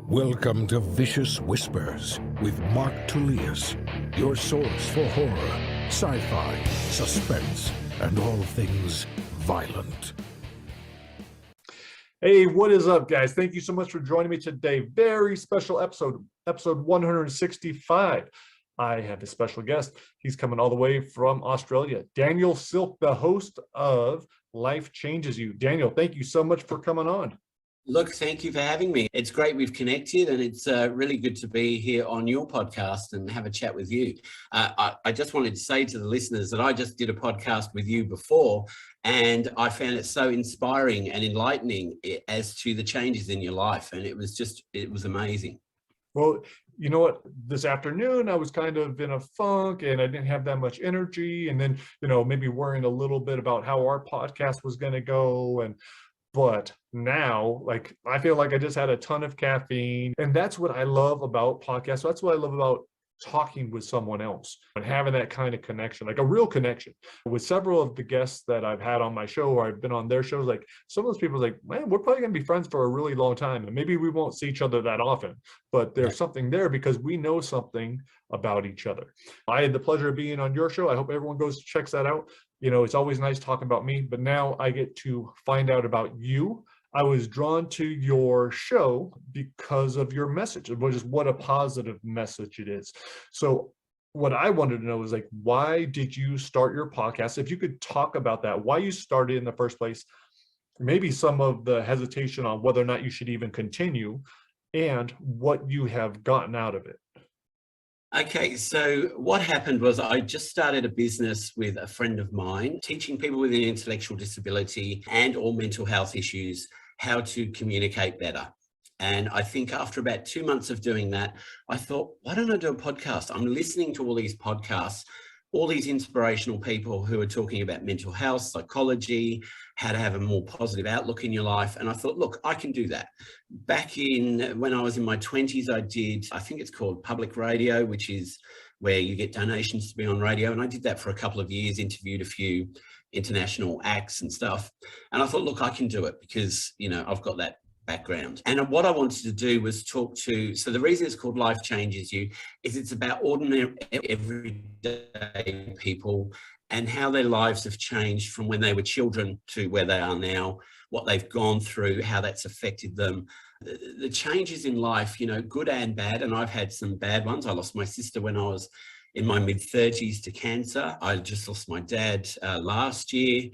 Welcome to Vicious Whispers with Mark Tullius, your source for horror, sci-fi, suspense, and all things violent. Hey, what is up, guys? Thank you so much for joining me today. Very special episode 165. I have a special guest. He's coming all the way from Australia. Daniel Silk, the host of Life Changes You. Daniel, thank you so much for coming on. Look, thank you for having me. It's great we've connected, and it's really good to be here on your podcast and have a chat with you. I just wanted to say to the listeners that I just did a podcast with you before, and I found it so inspiring and enlightening as to the changes in your life, and it was amazing. Well, you know what? This afternoon, I was kind of in a funk and I didn't have that much energy, and then, maybe worrying a little bit about how our podcast was going to go. But now, I feel like I just had a ton of caffeine, and that's what I love about podcasts. That's what I love about talking with someone else and having that kind of connection, like a real connection. With several of the guests that I've had on my show, or I've been on their shows, like some of those people man, we're probably going to be friends for a really long time, and maybe we won't see each other that often, but there's something there because we know something about each other. I had the pleasure of being on your show. I hope everyone goes and checks that out. It's always nice talking about me, but now I get to find out about you. I was drawn to your show because of your message, which is what a positive message it is. So what I wanted to know is why did you start your podcast? If you could talk about that, why you started in the first place, maybe some of the hesitation on whether or not you should even continue, and what you have gotten out of it. Okay, so what happened was I just started a business with a friend of mine, teaching people with an intellectual disability and or mental health issues how to communicate better. And I think after about 2 months of doing that, I thought, why don't I do a podcast? I'm listening to all these podcasts, all these inspirational people who are talking about mental health, psychology, how to have a more positive outlook in your life. And I thought, look, I can do that. Back when I was in my 20s, I think it's called public radio, which is where you get donations to be on radio. And I did that for a couple of years, interviewed a few international acts and stuff. And I thought, look, I can do it because, I've got that background. And what I wanted to do was so the reason it's called Life Changes You is it's about ordinary, everyday people and how their lives have changed from when they were children to where they are now, what they've gone through, how that's affected them. The changes in life, good and bad. And I've had some bad ones. I lost my sister when I was in my mid-30s to cancer. I just lost my dad last year.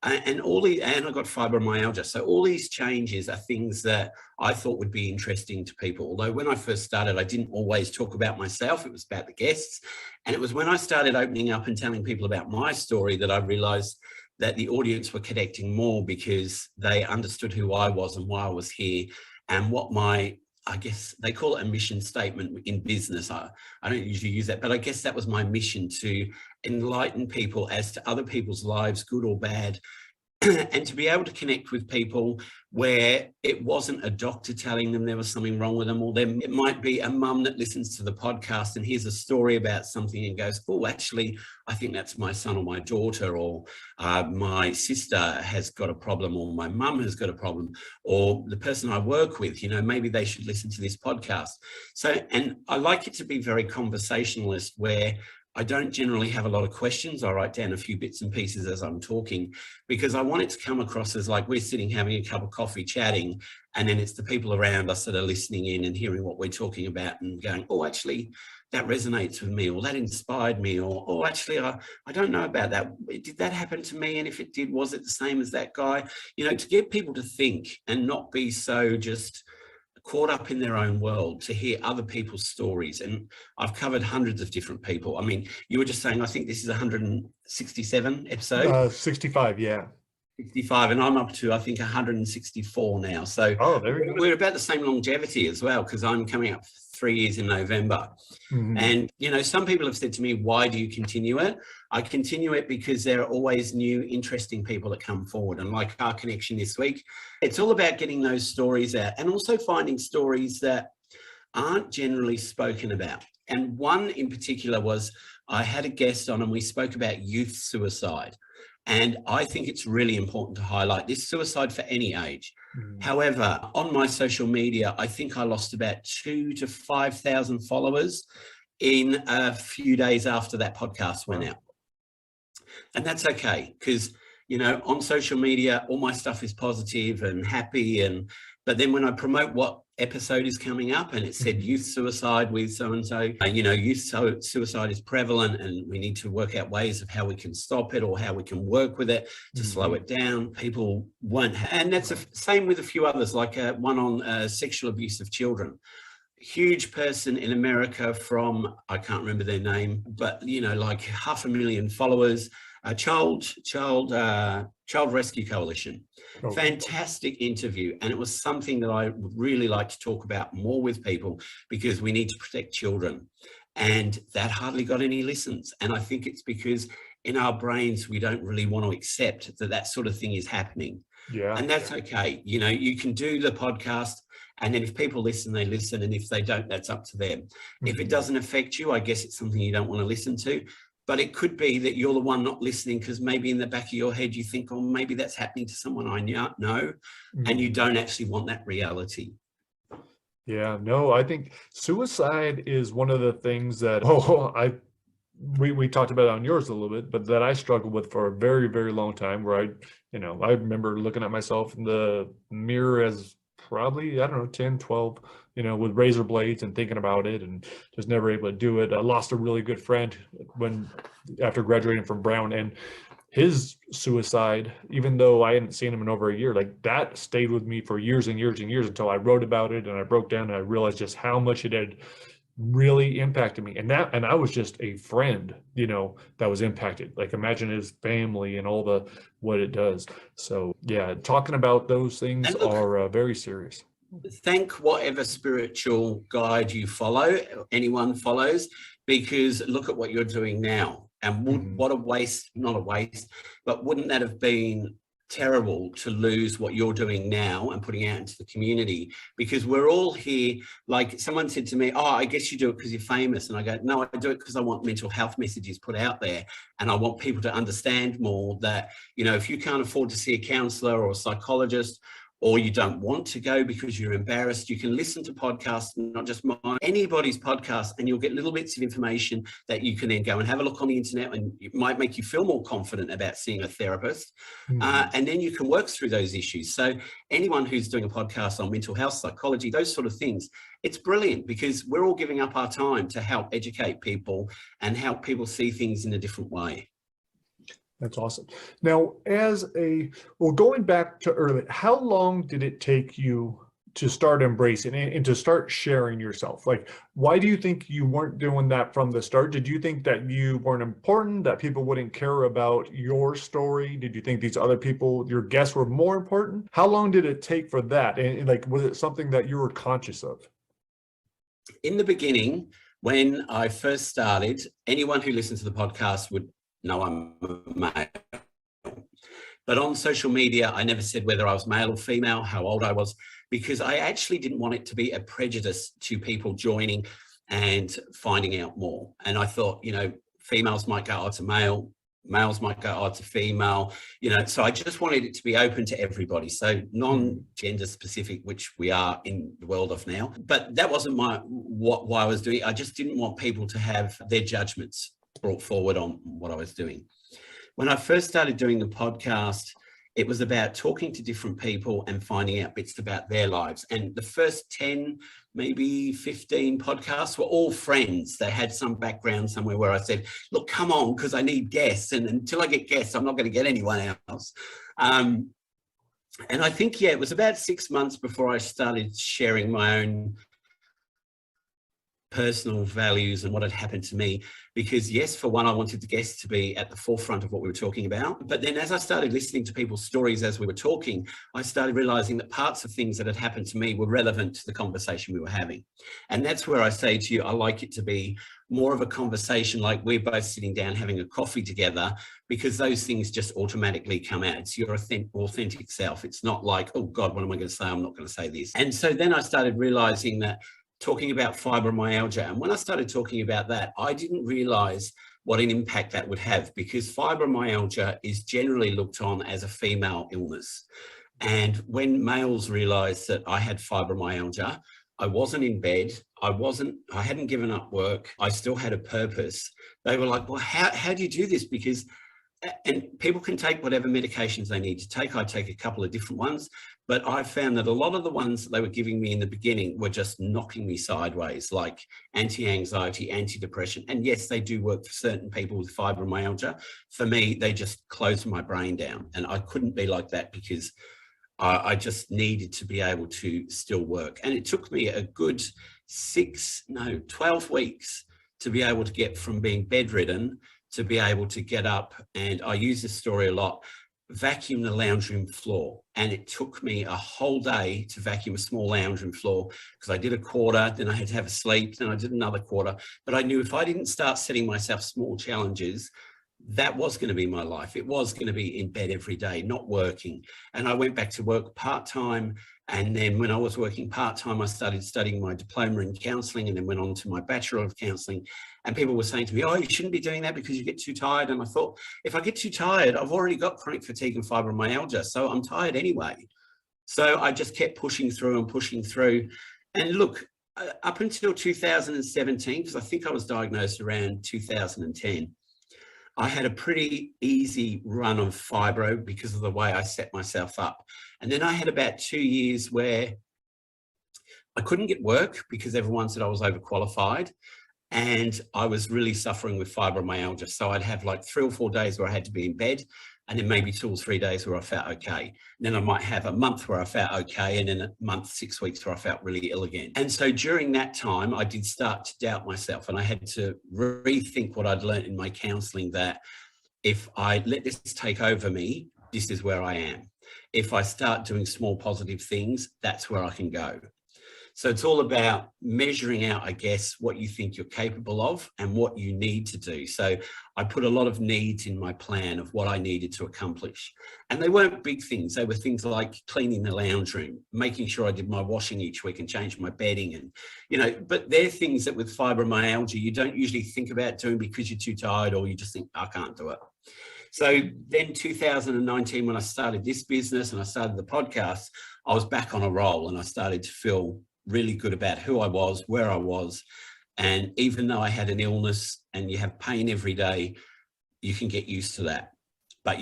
And I got fibromyalgia. So all these changes are things that I thought would be interesting to people. Although when I first started, I didn't always talk about myself. It was about the guests. And it was when I started opening up and telling people about my story that I realized that the audience were connecting more because they understood who I was and why I was here and what I guess they call it a mission statement in business. I don't usually use that, but I guess that was my mission, to enlighten people as to other people's lives, good or bad, and to be able to connect with people where it wasn't a doctor telling them there was something wrong with them, or it might be a mum that listens to the podcast and hears a story about something and goes, oh, actually, I think that's my son or my daughter, or my sister has got a problem, or my mum has got a problem, or the person I work with, maybe they should listen to this podcast. So, and I like it to be very conversationalist, where I don't generally have a lot of questions. I write down a few bits and pieces as I'm talking, because I want it to come across as like we're sitting having a cup of coffee chatting, and then it's the people around us that are listening in and hearing what we're talking about and going, oh, actually, that resonates with me, or that inspired me, or oh, actually, I don't know about that. Did that happen to me? And if it did, was it the same as that guy? To get people to think and not be so just caught up in their own world, to hear other people's stories. And I've covered hundreds of different people. I mean, you were just saying, I think this is 167 episode. 65, yeah. 65, and I'm up to, I think, 164 now. So we're about the same longevity as well, because I'm coming up 3 years in November. Mm-hmm. And, some people have said to me, why do you continue it? I continue it because there are always new, interesting people that come forward. And like our connection this week, it's all about getting those stories out and also finding stories that aren't generally spoken about. And one in particular was, I had a guest on and we spoke about youth suicide. And I think it's really important to highlight this: suicide for any age. Mm. However, on my social media, I think I lost about 2,000 to 5,000 followers in a few days after that podcast went out. And that's okay, because, you know, on social media, all my stuff is positive and happy. But then when I promote what episode is coming up and it said youth suicide with so-and-so, you know, suicide is prevalent and we need to work out ways of how we can stop it or how we can work with it to slow it down. People won't. And that's the same with a few others, like one on sexual abuse of children. Huge person in America from, I can't remember their name, but, you know, like 500,000 followers, a child rescue coalition. Fantastic interview. And it was something that I would really like to talk about more with people, because we need to protect children. And that hardly got any listens. And I think it's because in our brains, we don't really want to accept that that sort of thing is happening. Yeah. And that's okay. You know, you can do the podcast, and then if people listen, they listen. And if they don't, that's up to them. If it doesn't affect you, I guess it's something you don't want to listen to. But it could be that you're the one not listening because maybe in the back of your head you think, oh, maybe that's happening to someone I know, and you don't actually want that reality. Yeah, no, I think suicide is one of the things that, we talked about it on yours a little bit, but that I struggled with for a very, very long time, where I remember looking at myself in the mirror as probably, I don't know, 10, 12, with razor blades and thinking about it and just never able to do it. I lost a really good friend after graduating from Brown, and his suicide, even though I hadn't seen him in over a year, like that stayed with me for years and years and years until I wrote about it and I broke down and I realized just how much it had really impacted me. And I was just a friend, that was impacted. Like imagine his family and all what it does. So yeah, talking about those things are very serious. Thank whatever spiritual guide you follow, anyone follows, because look at what you're doing now. And what a waste, not a waste, but wouldn't that have been terrible to lose what you're doing now and putting out into the community? Because we're all here. Like someone said to me, oh, I guess you do it because you're famous. And I go, no, I do it because I want mental health messages put out there. And I want people to understand more that, if you can't afford to see a counsellor or a psychologist, or you don't want to go because you're embarrassed, you can listen to podcasts, not just mine, anybody's podcast, and you'll get little bits of information that you can then go and have a look on the internet, and it might make you feel more confident about seeing a therapist. And then you can work through those issues. So anyone who's doing a podcast on mental health, psychology, those sort of things, it's brilliant because we're all giving up our time to help educate people and help people see things in a different way. That's awesome. Now, going back to early, how long did it take you to start embracing and to start sharing yourself? Like, why do you think you weren't doing that from the start? Did you think that you weren't important, that people wouldn't care about your story? Did you think these other people, your guests, were more important? How long did it take for that? And was it something that you were conscious of? In the beginning, when I first started, anyone who listens to the podcast would know I'm a male. But on social media, I never said whether I was male or female, how old I was, because I actually didn't want it to be a prejudice to people joining and finding out more. And I thought, females might go, oh, it's a male, males might go, oh, it's a female, so I just wanted it to be open to everybody. So non-gender specific, which we are in the world of now. But that wasn't why I was doing it. I just didn't want people to have their judgments brought forward on what I was doing. When I first started doing the podcast, it was about talking to different people and finding out bits about their lives. And the first 10, maybe 15 podcasts were all friends. They had some background somewhere where I said, look, come on, because I need guests. And until I get guests, I'm not going to get anyone else. And I think, it was about 6 months before I started sharing my own personal values and what had happened to me, because yes, for one, I wanted the guests to be at the forefront of what we were talking about. But then as I started listening to people's stories as we were talking, I started realizing that parts of things that had happened to me were relevant to the conversation we were having. And that's where I say to you, I like it to be more of a conversation, like we're both sitting down having a coffee together, because those things just automatically come out. It's your authentic self. It's not like, oh God, what am I going to say? I'm not going to say this. And so then I started realizing that talking about fibromyalgia. And when I started talking about that, I didn't realize what an impact that would have, because fibromyalgia is generally looked on as a female illness. And when males realized that I had fibromyalgia, I wasn't in bed, I hadn't given up work, I still had a purpose. They were like, well, how do you do this? Because, and people can take whatever medications they need to take. I take a couple of different ones, but I found that a lot of the ones that they were giving me in the beginning were just knocking me sideways, like anti-anxiety, anti-depression. And yes, they do work for certain people with fibromyalgia. For me, they just closed my brain down, and I couldn't be like that because I just needed to be able to still work. And it took me a good 12 weeks to be able to get from being bedridden to be able to get up. And I use this story a lot, vacuum the lounge room floor. And it took me a whole day to vacuum a small lounge room floor, because I did a quarter, then I had to have a sleep, then I did another quarter. But I knew if I didn't start setting myself small challenges, that was going to be my life. It was going to be in bed every day, not working. And I went back to work part-time. And then when I was working part-time, I started studying my diploma in counselling, and then went on to my Bachelor of Counselling. And people were saying to me, oh, you shouldn't be doing that because you get too tired. And I thought, if I get too tired, I've already got chronic fatigue and fibromyalgia, so I'm tired anyway. So I just kept pushing through and pushing through. And look, up until 2017, because I think I was diagnosed around 2010, I had a pretty easy run of fibro because of the way I set myself up. And then I had about 2 years where I couldn't get work because everyone said I was overqualified, and I was really suffering with fibromyalgia. So I'd have like 3 or 4 days where I had to be in bed, and then maybe 2 or 3 days where I felt okay. And then I might have a month where I felt okay, and then a month, 6 weeks where I felt really ill again. And so during that time, I did start to doubt myself, and I had to rethink what I'd learned in my counselling, that if I let this take over me, this is where I am. If I start doing small positive things, that's where I can go. So it's all about measuring out, I guess, what you think you're capable of and what you need to do. So I put a lot of needs in my plan of what I needed to accomplish. And they weren't big things. They were things like cleaning the lounge room, making sure I did my washing each week and changed my bedding. And, you know, but they're things that with fibromyalgia, you don't usually think about doing because you're too tired, or you just think, I can't do it. So then 2019, when I started this business and I started the podcast, I was back on a roll, and I started to feel really good about who I was, where I was. And even though I had an illness and you have pain every day, you can get used to that. But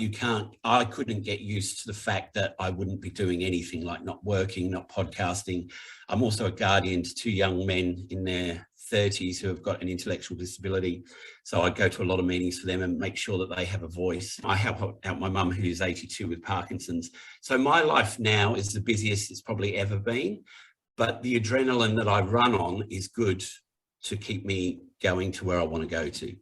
I couldn't get used to the fact that I wouldn't be doing anything, like not working, not podcasting. I'm also a guardian to 2 young men in their 30s who have got an intellectual disability. So I go to a lot of meetings for them and make sure that they have a voice. I help out my mum, who's 82 with Parkinson's. So my life now is the busiest it's probably ever been. But the adrenaline that I run on is good to keep me going to where I want to go to.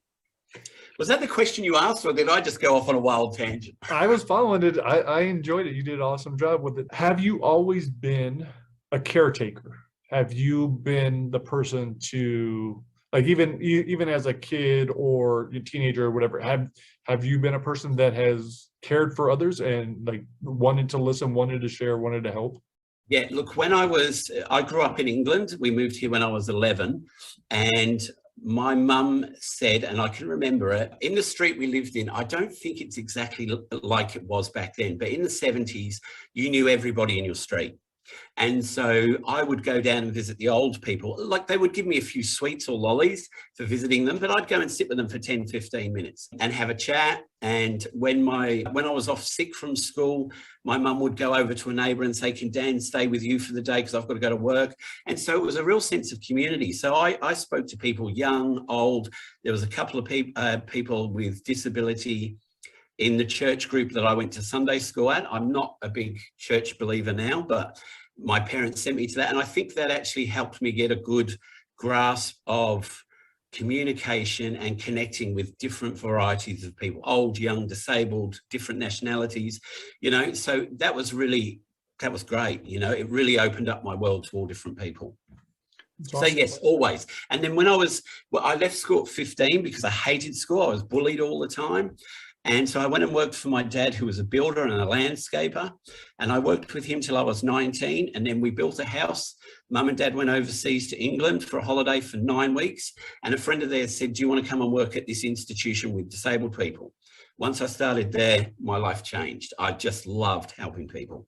Was that the question you asked, or did I just go off on a wild tangent? I was following it. I enjoyed it. You did an awesome job with it. Have you always been a caretaker? Have you been the person to, like, even as a kid or a teenager or whatever, have you been a person that has cared for others and like wanted to listen, wanted to share, wanted to help? Yeah, look, I grew up in England. We moved here when I was 11, and my mum said, and I can remember it, in the street we lived in, I don't think it's exactly like it was back then, but in the 70s, you knew everybody in your street. And so I would go down and visit the old people. Like, they would give me a few sweets or lollies for visiting them, but I'd go and sit with them for 10, 15 minutes and have a chat. And when I was off sick from school, my mum would go over to a neighbour and say, can Dan stay with you for the day because I've got to go to work? And so it was a real sense of community. So I spoke to people, young, old. There was a couple of people with disability in the church group that I went to Sunday school at. I'm not a big church believer now, but my parents sent me to that. And I think that actually helped me get a good grasp of communication and connecting with different varieties of people, old, young, disabled, different nationalities, you know. So that was great. You know, it really opened up my world to all different people. Awesome. So yes, always. And then when I left school at 15 because I hated school. I was bullied all the time. And so I went and worked for my dad, who was a builder and a landscaper. And I worked with him till I was 19. And then we built a house. Mum and Dad went overseas to England for a holiday for 9 weeks. And a friend of theirs said, do you want to come and work at this institution with disabled people? Once I started there, my life changed. I just loved helping people.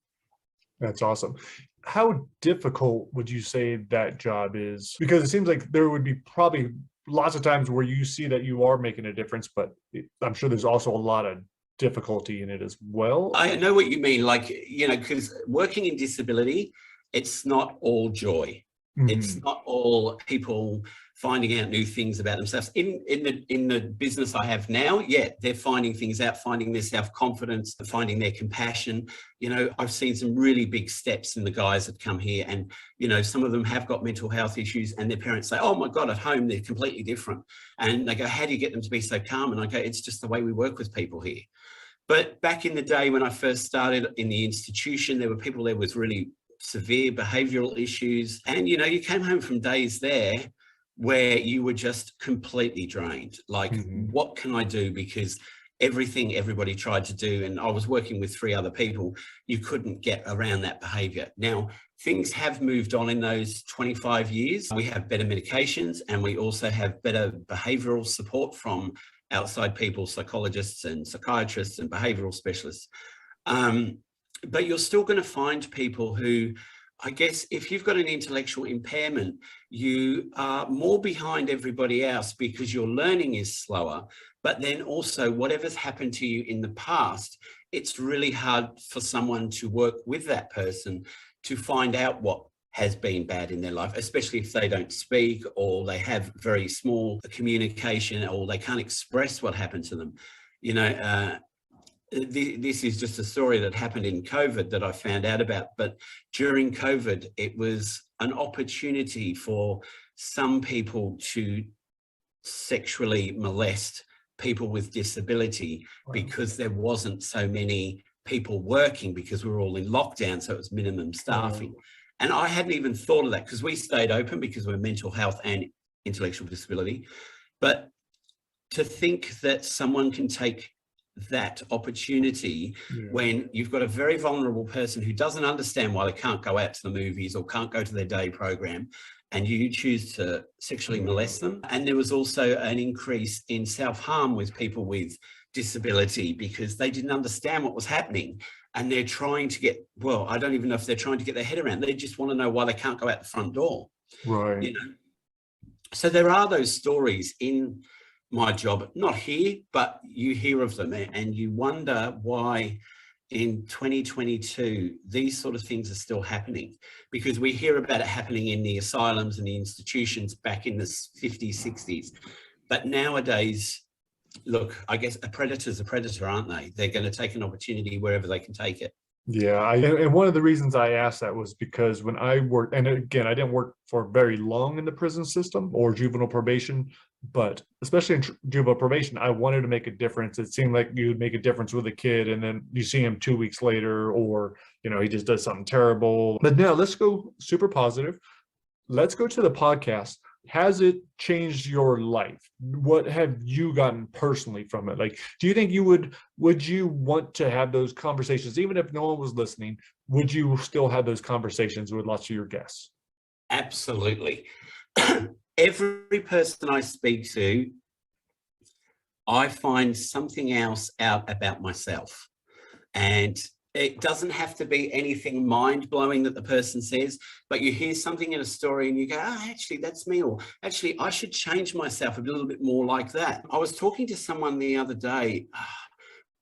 That's awesome. How difficult would you say that job is? Because it seems like there would be probably lots of times where you see that you are making a difference, but I'm sure there's also a lot of difficulty in it as well. I know what you mean, like, because working in disability, it's not all joy. It's not all people finding out new things about themselves. In the business I have now, yeah, they're finding things out, finding their self-confidence, finding their compassion. I've seen some really big steps in the guys that come here, and some of them have got mental health issues, and their parents say, oh my God, at home they're completely different. And they go, how do you get them to be so calm? And I go, it's just the way we work with people here. But back in the day when I first started in the institution, there were people there with really severe behavioural issues. And, you came home from days there where you were just completely drained. Like, what can I do? Because everything everybody tried to do, and I was working with 3 other people, you couldn't get around that behaviour. Now, things have moved on in those 25 years. We have better medications, and we also have better behavioural support from outside people, psychologists and psychiatrists and behavioural specialists. But you're still going to find people who, I guess, if you've got an intellectual impairment, you are more behind everybody else because your learning is slower. But then also, whatever's happened to you in the past, it's really hard for someone to work with that person to find out what has been bad in their life, especially if they don't speak, or they have very small communication, or they can't express what happened to them. This is just a story that happened in COVID that I found out about. But during COVID, it was an opportunity for some people to sexually molest people with disability. Wow. Because there wasn't so many people working, because we were all in lockdown, so it was minimum staffing. Wow. And I hadn't even thought of that, because we stayed open because we're mental health and intellectual disability. But to think that someone can take that opportunity when you've got a very vulnerable person who doesn't understand why they can't go out to the movies or can't go to their day program, and you choose to sexually molest them. And there was also an increase in self-harm with people with disability because they didn't understand what was happening. And they're trying to get, well, I don't even know if they're trying to get their head around. They just want to know why they can't go out the front door. Right. So there are those stories in my job, not here, but you hear of them, and you wonder why in 2022 these sort of things are still happening, because we hear about it happening in the asylums and the institutions back in the 50s, 60s. But nowadays, look, I guess a predator's a predator, aren't they? They're going to take an opportunity wherever they can take it. Yeah, and one of the reasons I asked that was because when I worked, and again, I didn't work for very long in the prison system or juvenile probation, but especially in juvenile probation, I wanted to make a difference. It seemed like you would make a difference with a kid, and then you see him 2 weeks later, or, he just does something terrible. But now let's go super positive. Let's go to the podcast. Has it changed your life? What have you gotten personally from it? Like, do you think would you want to have those conversations, even if no one was listening? Would you still have those conversations with lots of your guests? Absolutely. Every person I speak to, I find something else out about myself. And it doesn't have to be anything mind-blowing that the person says, but you hear something in a story and you go, oh, actually, that's me. Or actually, I should change myself a little bit more like that. I was talking to someone the other day.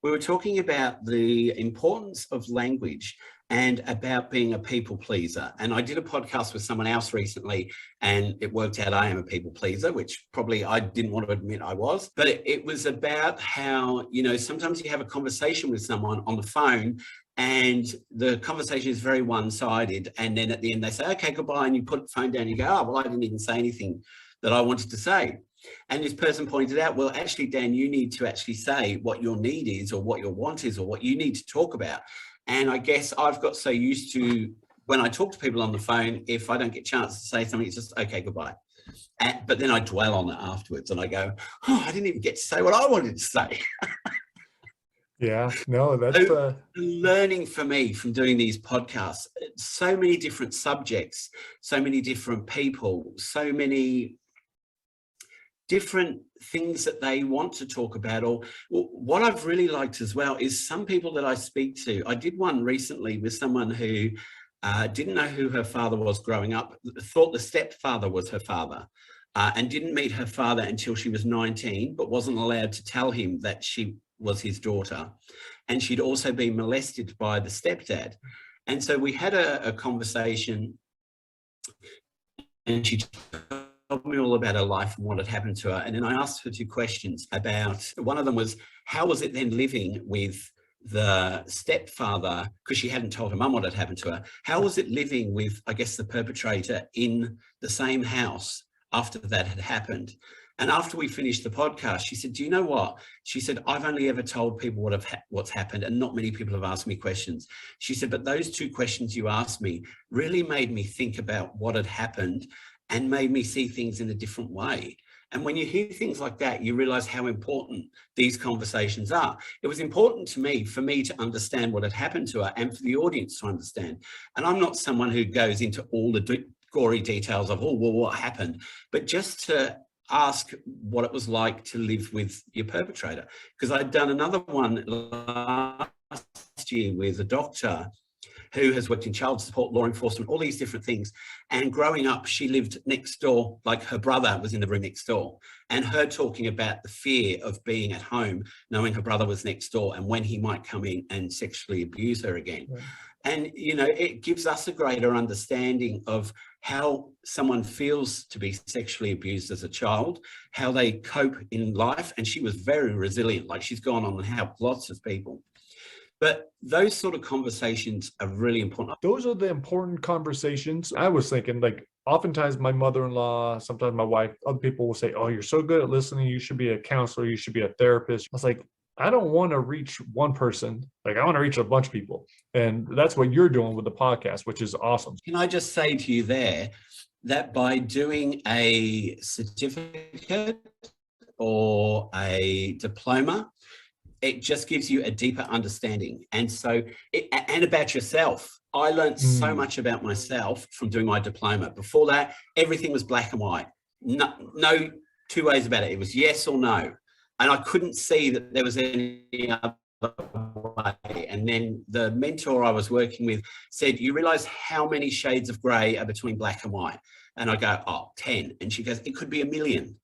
We were talking about the importance of language and about being a people pleaser. And I did a podcast with someone else recently, and it worked out I am a people pleaser, which probably I didn't want to admit I was. But it was about how, sometimes you have a conversation with someone on the phone and the conversation is very one-sided. And then at the end they say, okay, goodbye. And you put the phone down and you go, oh, well, I didn't even say anything that I wanted to say. And this person pointed out, well, actually, Dan, you need to actually say what your need is, or what your want is, or what you need to talk about. And I guess I've got so used to, when I talk to people on the phone, if I don't get a chance to say something, it's just, okay, goodbye. But then I dwell on it afterwards and I go, oh, I didn't even get to say what I wanted to say. Yeah, no, that's learning for me from doing these podcasts, so many different subjects, so many different people, so many different things that they want to talk about. Or what I've really liked as well is some people that I speak to. I did one recently with someone who didn't know who her father was growing up, thought the stepfather was her father, and didn't meet her father until she was 19, but wasn't allowed to tell him that she was his daughter. And she'd also been molested by the stepdad. And so we had a conversation, and she told me all about her life and what had happened to her. And then I asked her 2 questions about, one of them was, how was it then living with the stepfather, because she hadn't told her mum what had happened to her. How was it living with, I guess, the perpetrator in the same house after that had happened? And after we finished the podcast, she said, do you know what? She said, I've only ever told people what's happened, and not many people have asked me questions. She said, but those 2 questions you asked me really made me think about what had happened and made me see things in a different way. And when you hear things like that, you realize how important these conversations are. It was important to me, for me to understand what had happened to her, and for the audience to understand. And I'm not someone who goes into all the gory details of, oh, well, what happened, but just to ask what it was like to live with your perpetrator. Because I'd done another one last year with a doctor who has worked in child support, law enforcement, all these different things. And growing up, she lived next door, like her brother was in the room next door. And her talking about the fear of being at home, knowing her brother was next door and when he might come in and sexually abuse her again. Right. And, you know, it gives us a greater understanding of how someone feels to be sexually abused as a child, how they cope in life. And she was very resilient, like she's gone on and helped lots of people. But those sort of conversations are really important. Those are the important conversations. I was thinking, like, oftentimes my mother-in-law, sometimes my wife, other people will say, oh, you're so good at listening. You should be a counselor. You should be a therapist. I was like, I don't want to reach one person. Like, I want to reach a bunch of people. And that's what you're doing with the podcast, which is awesome. Can I just say to you there that by doing a certificate or a diploma, it just gives you a deeper understanding. And so, and about yourself. I learned so much about myself from doing my diploma. Before that, everything was black and white. No 2 ways about it. It was yes or no. And I couldn't see that there was any other way. And then the mentor I was working with said, you realize how many shades of gray are between black and white? And I go, oh, 10. And she goes, it could be 1,000,000.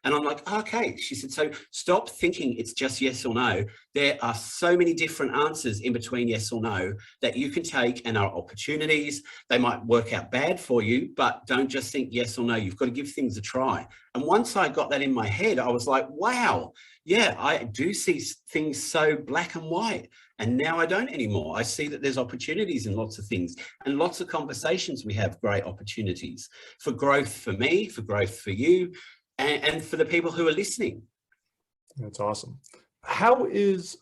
And I'm like, oh, okay. She said, so stop thinking it's just yes or no. There are so many different answers in between yes or no that you can take, and are opportunities. They might work out bad for you, but don't just think yes or no. You've got to give things a try. And once I got that in my head, I was like, wow, yeah, I do see things so black and white. And now I don't anymore. I see that there's opportunities in lots of things, and lots of conversations. We have great opportunities for growth for me, for growth for you, and for the people who are listening. That's awesome. How is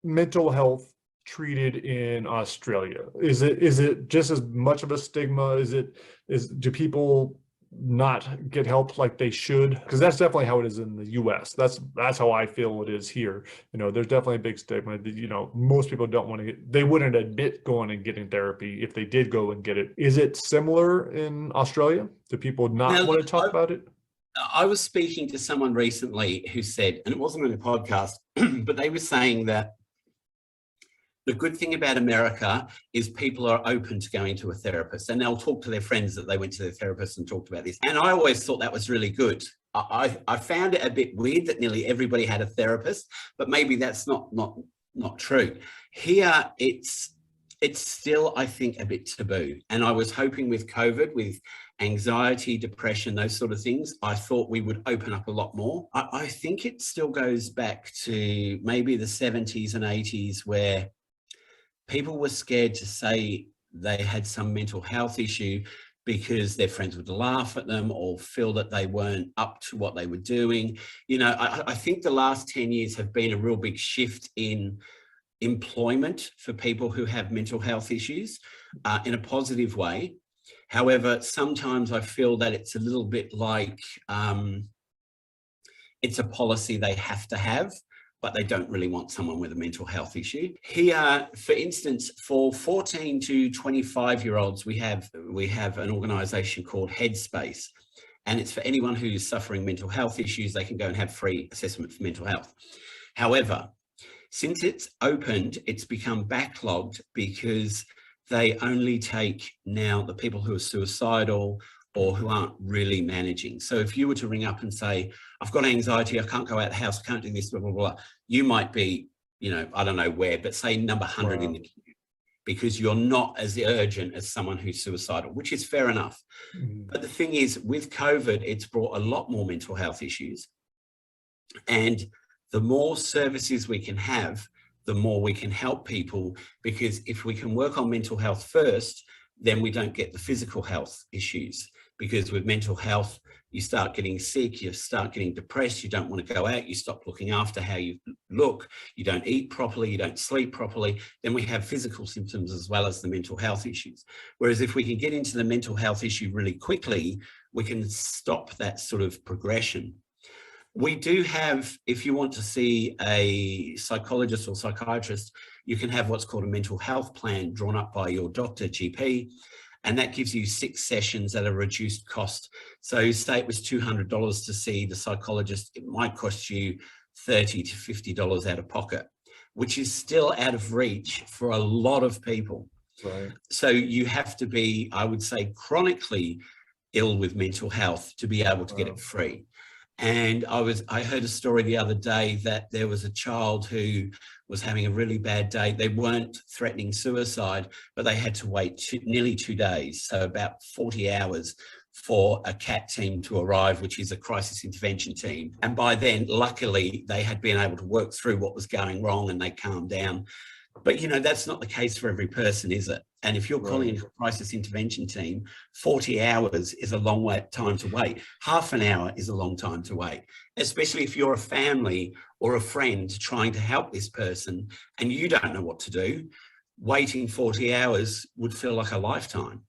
mental health treated in Australia? Is it just as much of a stigma? Do people not get help like they should? Because that's definitely how it is in the US. That's how I feel it is here. You know, there's definitely a big stigma. You know, most people don't want to they wouldn't admit going and getting therapy if they did go and get it. Is it similar in Australia? Do people not want to talk about it? I was speaking to someone recently who said, and it wasn't on a podcast, but they were saying that the good thing about America is people are open to going to a therapist, and they'll talk to their friends that they went to their therapist and talked about this. And I always thought that was really good. I found it a bit weird that nearly everybody had a therapist, but maybe that's not true. Here, it's still, I think, a bit taboo. And I was hoping with COVID, with anxiety, depression, those sort of things, I thought we would open up a lot more. I think it still goes back to maybe the 70s and 80s, where people were scared to say they had some mental health issue because their friends would laugh at them or feel that they weren't up to what they were doing. You know, I think the last 10 years have been a real big shift in employment for people who have mental health issues in a positive way. However, sometimes I feel that it's a little bit like it's a policy they have to have, but they don't really want someone with a mental health issue. Here, for instance, for 14 to 25-year-olds, we have an organisation called Headspace. and it's for anyone who's suffering mental health issues. They can go and have free assessment for mental health. However, since it's opened, it's become backlogged because they only take now the people who are suicidal or who aren't really managing. So if you were to ring up and say, I've got anxiety, I can't go out the house, I can't do this, blah, blah, blah, you might be, you know, I don't know where, but say number 100 in the queue, because you're not as urgent as someone who's suicidal, which is fair enough. But the thing is, with COVID, it's brought a lot more mental health issues. And the more services we can have, the more we can help people, because if we can work on mental health first, then we don't get the physical health issues. Because with mental health, you start getting sick, you start getting depressed, you don't want to go out, you stop looking after how you look, you don't eat properly, you don't sleep properly, then we have physical symptoms as well as the mental health issues. Whereas if we can get into the mental health issue really quickly, we can stop that sort of progression. We do have, if you want to see a psychologist or psychiatrist, you can have what's called a mental health plan drawn up by your doctor, GP, and that gives you 6 sessions at a reduced cost. So say it was $200 to see the psychologist, it might cost you $30 to $50 out of pocket, which is still out of reach for a lot of people. Right. So you have to be, I would say, chronically ill with mental health to be able to get it free. And I heard a story the other day that there was a child who was having a really bad day. They weren't threatening suicide, but they had to wait nearly 2 days, so about 40 hours for a CAT team to arrive, which is a crisis intervention team. And by then, luckily, they had been able to work through what was going wrong and they calmed down. But, you know, that's not the case for every person, is it? And if you're calling a crisis intervention team, 40 hours is a long time to wait. Half an hour is a long time to wait, especially if you're a family or a friend trying to help this person and you don't know what to do. Waiting 40 hours would feel like a lifetime.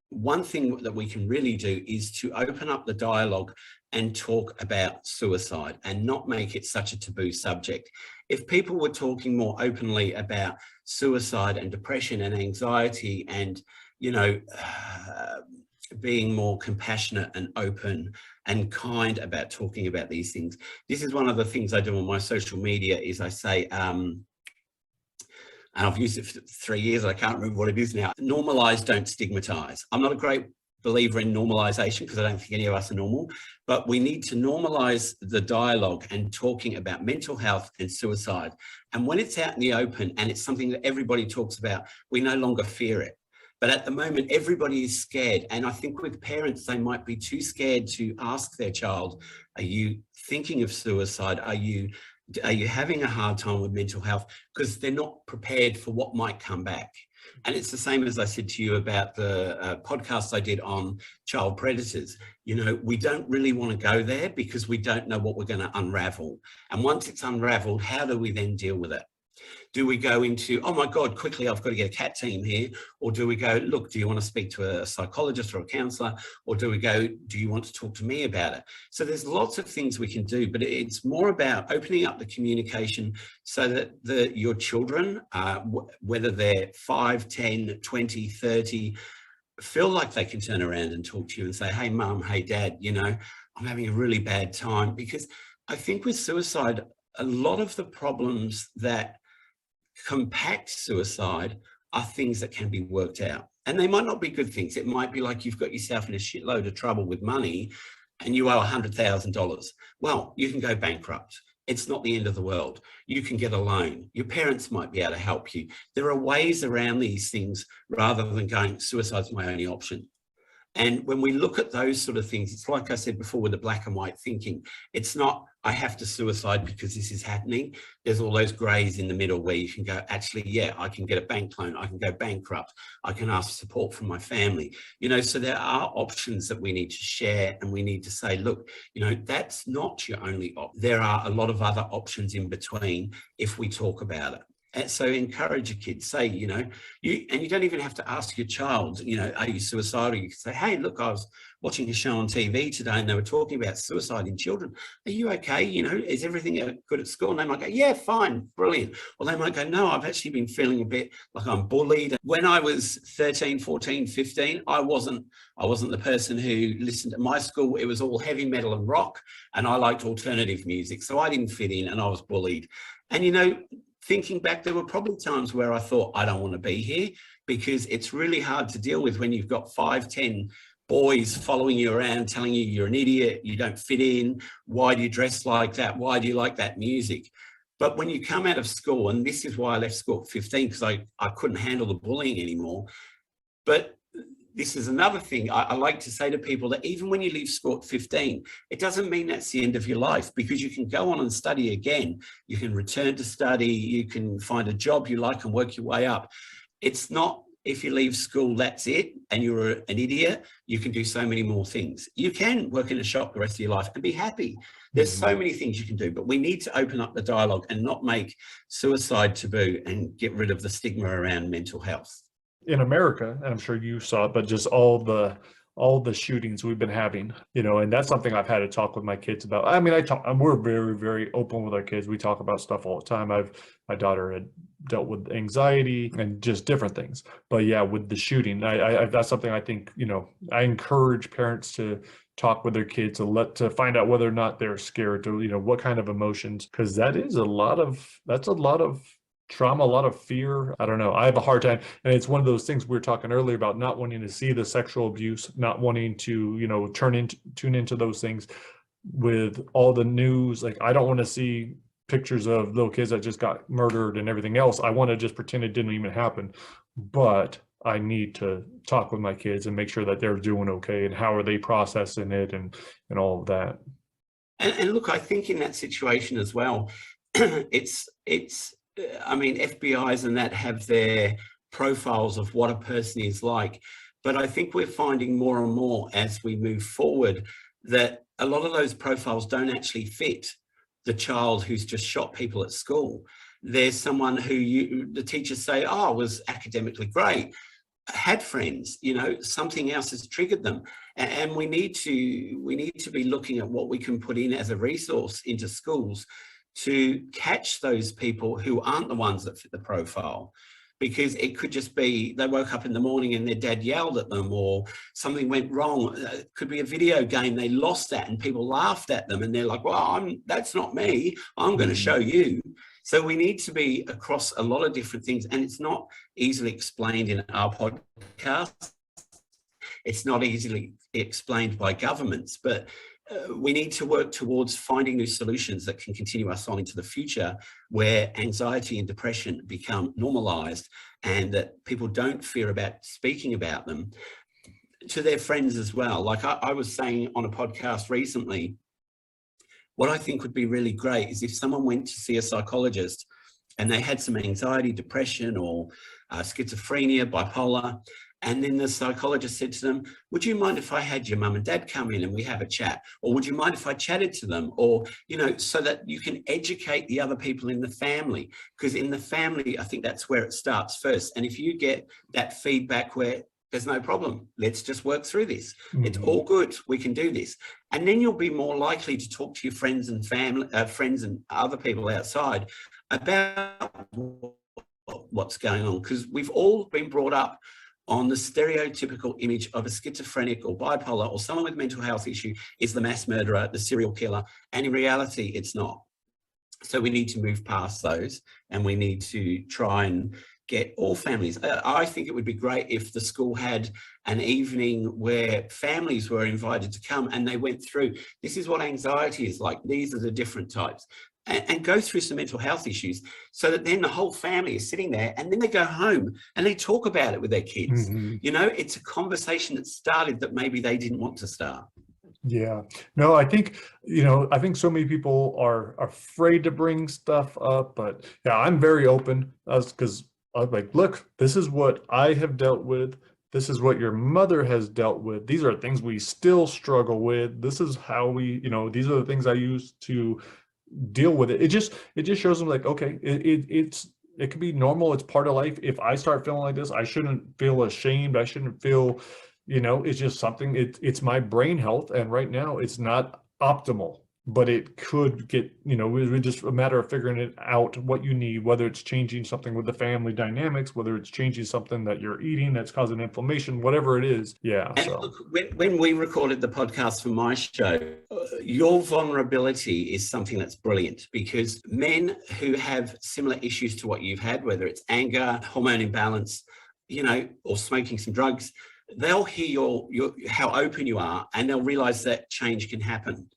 One thing that we can really do is to open up the dialogue and talk about suicide and not make it such a taboo subject. If people were talking more openly about suicide and depression and anxiety and, you know, being more compassionate and open and kind about talking about these things. This is one of the things I do on my social media is I say, and I've used it for 3 years, I can't remember what it is now. Normalize, don't stigmatize. I'm not a great believer in normalization because I don't think any of us are normal, but we need to normalize the dialogue and talking about mental health and suicide. And when it's out in the open and it's something that everybody talks about, we no longer fear it. But at the moment, everybody is scared. And I think with parents, they might be too scared to ask their child, are you thinking of suicide? Are you having a hard time with mental health? Because they're not prepared for what might come back. And it's the same as I said to you about the podcast I did on child predators. You know, we don't really want to go there because we don't know what we're going to unravel. And once it's unraveled, how do we then deal with it? Do we go into, oh my God, quickly, I've got to get a CAT team here? Or do we go, look, do you want to speak to a psychologist or a counsellor? Or do we go, do you want to talk to me about it? So there's lots of things we can do, but it's more about opening up the communication so that your children, whether they're 5, 10, 20, 30, feel like they can turn around and talk to you and say, hey, mum, hey, dad, you know, I'm having a really bad time. Because I think with suicide, a lot of the problems that compact suicide are things that can be worked out. And they might not be good things. It might be like you've got yourself in a shitload of trouble with money and you owe $100,000. Well, you can go bankrupt. It's not the end of the world. You can get a loan. Your parents might be able to help you. There are ways around these things rather than going, suicide's my only option. And when we look at those sort of things, it's like I said before with the black and white thinking. It's not, I have to suicide because this is happening. There's all those greys in the middle where you can go, actually, yeah, I can get a bank loan. I can go bankrupt. I can ask support from my family. You know, so there are options that we need to share and we need to say, look, you know, that's not your only option. There are a lot of other options in between if we talk about it. And so encourage your kids. Say, you don't even have to ask your child, are you suicidal? You can say, hey, look, I was watching a show on TV today and they were talking about suicide in children. Are you okay? Is everything good at school? And they might go, yeah, fine, brilliant. Or they might go, no, I've actually been feeling a bit like I'm bullied. When I was 13, 14, 15, I wasn't the person who listened to my school. It was all heavy metal and rock, and I liked alternative music. So I didn't fit in and I was bullied. And, thinking back, there were probably times where I thought, I don't want to be here, because it's really hard to deal with when you've got 5, 10 boys following you around, telling you you're an idiot, you don't fit in, why do you dress like that, why do you like that music? But when you come out of school, and this is why I left school at 15, because I couldn't handle the bullying anymore. But this is another thing I like to say to people, that even when you leave school at 15, it doesn't mean that's the end of your life, because you can go on and study again. You can return to study, you can find a job you like and work your way up. It's not, if you leave school, that's it, and you're an idiot. You can do so many more things. You can work in a shop the rest of your life and be happy. There's so many things you can do, but we need to open up the dialogue and not make suicide taboo and get rid of the stigma around mental health. In America, and I'm sure you saw it, but just all the shootings we've been having, and that's something I've had to talk with my kids about. I mean, we're very, very open with our kids. We talk about stuff all the time. My daughter had dealt with anxiety and just different things. But yeah, with the shooting, that's something I think, I encourage parents to talk with their kids to find out whether or not they're scared, to, what kind of emotions, because that's a lot of trauma, a lot of fear. I don't know. I have a hard time. And it's one of those things we were talking earlier about not wanting to see the sexual abuse, not wanting to, tune into those things with all the news. Like, I don't want to see pictures of little kids that just got murdered and everything else. I want to just pretend it didn't even happen. But I need to talk with my kids and make sure that they're doing okay and how are they processing it and all of that. And look, I think in that situation as well, FBIs and that have their profiles of what a person is like. But I think we're finding more and more as we move forward that a lot of those profiles don't actually fit the child who's just shot people at school. There's someone who the teachers say, was academically great, had friends, something else has triggered them. And we need to be looking at what we can put in as a resource into schools to catch those people who aren't the ones that fit the profile. Because it could just be they woke up in the morning and their dad yelled at them, or something went wrong. It could be a video game, they lost that and people laughed at them and they're like, well, that's not me, I'm going to show you. So we need to be across a lot of different things, and it's not easily explained in our podcast. It's not easily explained by governments, but we need to work towards finding new solutions that can continue us on into the future, where anxiety and depression become normalized and that people don't fear about speaking about them to their friends as well. Like I was saying on a podcast recently, what I think would be really great is if someone went to see a psychologist and they had some anxiety, depression, or schizophrenia, bipolar, and then the psychologist said to them, would you mind if I had your mum and dad come in and we have a chat? Or would you mind if I chatted to them? Or, so that you can educate the other people in the family. Because in the family, I think that's where it starts first. And if you get that feedback where there's no problem, let's just work through this. It's all good, we can do this. And then you'll be more likely to talk to your friends and family, friends and other people outside about what's going on. Because we've all been brought up on the stereotypical image of a schizophrenic or bipolar or someone with mental health issue is the mass murderer, the serial killer. And in reality, it's not. So we need to move past those, and we need to try and get all families. I think it would be great if the school had an evening where families were invited to come and they went through, this is what anxiety is like, these are the different types. And go through some mental health issues, so that then the whole family is sitting there and then they go home and they talk about it with their kids. It's a conversation that started that maybe they didn't want to start. Yeah, no, I think so many people are afraid to bring stuff up, but yeah, I'm very open because I'm like, look, this is what I have dealt with. This is what your mother has dealt with. These are things we still struggle with. This is how we, these are the things I use to deal with it. It just shows them like, okay, it's It could be normal. It's part of life. If I start feeling like this, I shouldn't feel ashamed. I shouldn't feel, it's just something, it's my brain health. And right now it's not optimal, but it could get, it's just a matter of figuring it out, what you need, whether it's changing something with the family dynamics, whether it's changing something that you're eating that's causing inflammation, whatever it is. Yeah. And So look, when we recorded the podcast for my show, your vulnerability is something that's brilliant, because men who have similar issues to what you've had, whether it's anger, hormone imbalance, or smoking some drugs, they'll hear your how open you are, and they'll realize that change can happen.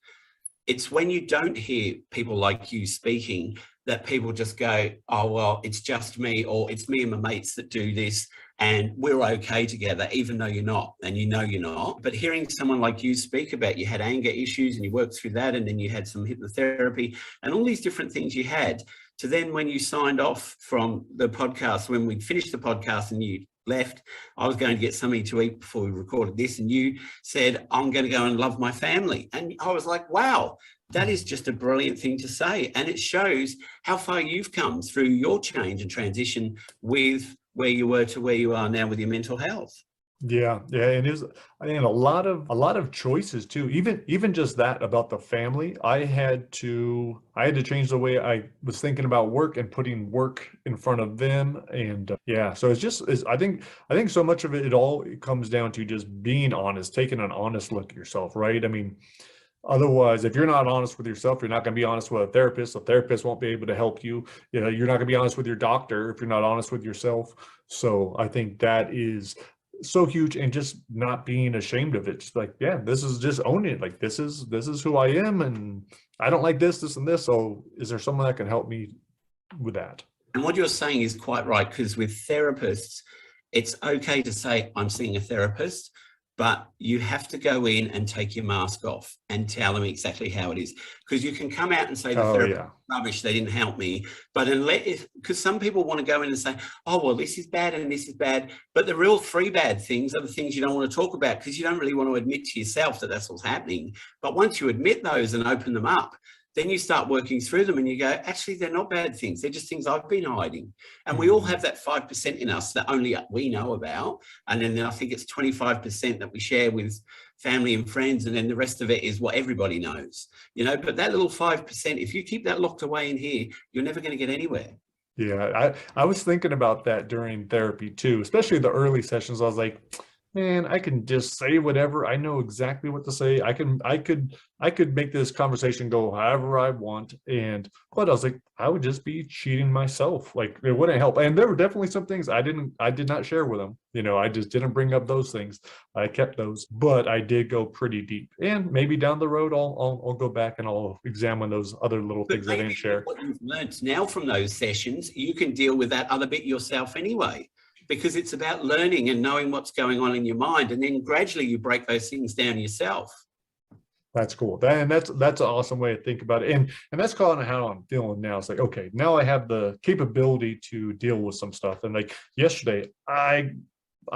It's when you don't hear people like you speaking that people just go, oh, well, it's just me, or it's me and my mates that do this, and we're okay together, even though you're not, and you're not. But hearing someone like you speak about, you had anger issues and you worked through that, and then you had some hypnotherapy and all these different things you had, to then when you signed off from the podcast, when we finished the podcast and you left, I was going to get something to eat before we recorded this, and you said, I'm going to go and love my family. And I was like, wow, that is just a brilliant thing to say. And it shows how far you've come through your change and transition with where you were to where you are now with your mental health. Yeah, it is. And a lot of choices too. Even just that about the family, I had to change the way I was thinking about work and putting work in front of them. And so I think so much of it all comes down to just being honest, taking an honest look at yourself, right? I mean, otherwise, if you're not honest with yourself, you're not going to be honest with a therapist. A therapist won't be able to help you. You're not going to be honest with your doctor if you're not honest with yourself. So I think that is so huge, and just not being ashamed of it. Just like, this is just owning it. Like, this is who I am, and I don't like this and this. So is there someone that can help me with that? And what you're saying is quite right, because with therapists, it's okay to say, I'm seeing a therapist, but you have to go in and take your mask off and tell them exactly how it is. Because you can come out and say, the therapist is rubbish, they didn't help me. But because some people want to go in and say, oh, well, this is bad and this is bad. But the real three bad things are the things you don't want to talk about, because you don't really want to admit to yourself that that's what's happening. But once you admit those and open them up, then you start working through them and you go, actually, they're not bad things. They're just things I've been hiding. And we all have that 5% in us that only we know about. And then I think it's 25% that we share with family and friends. And then the rest of it is what everybody knows, but that little 5%, if you keep that locked away in here, you're never going to get anywhere. Yeah, I was thinking about that during therapy too, especially the early sessions. I was like, man, I can just say whatever. I know exactly what to say. I could make this conversation go however I want. But I was like, I would just be cheating myself. Like, it wouldn't help. And there were definitely some things I did not share with them. I just didn't bring up those things. I kept those, but I did go pretty deep. And maybe down the road, I'll go back and I'll examine those other little things I didn't share. What you've learned now from those sessions, you can deal with that other bit yourself anyway. Because it's about learning and knowing what's going on in your mind, and then gradually you break those things down yourself. That's cool. And that's an awesome way to think about it. And that's kind of how I'm feeling now. It's like, okay, now I have the capability to deal with some stuff. And like yesterday, I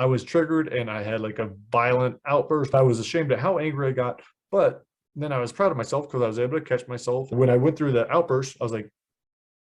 was triggered and I had like a violent outburst. I was ashamed of how angry I got, but then I was proud of myself because I was able to catch myself. When I went through the outburst, I was like,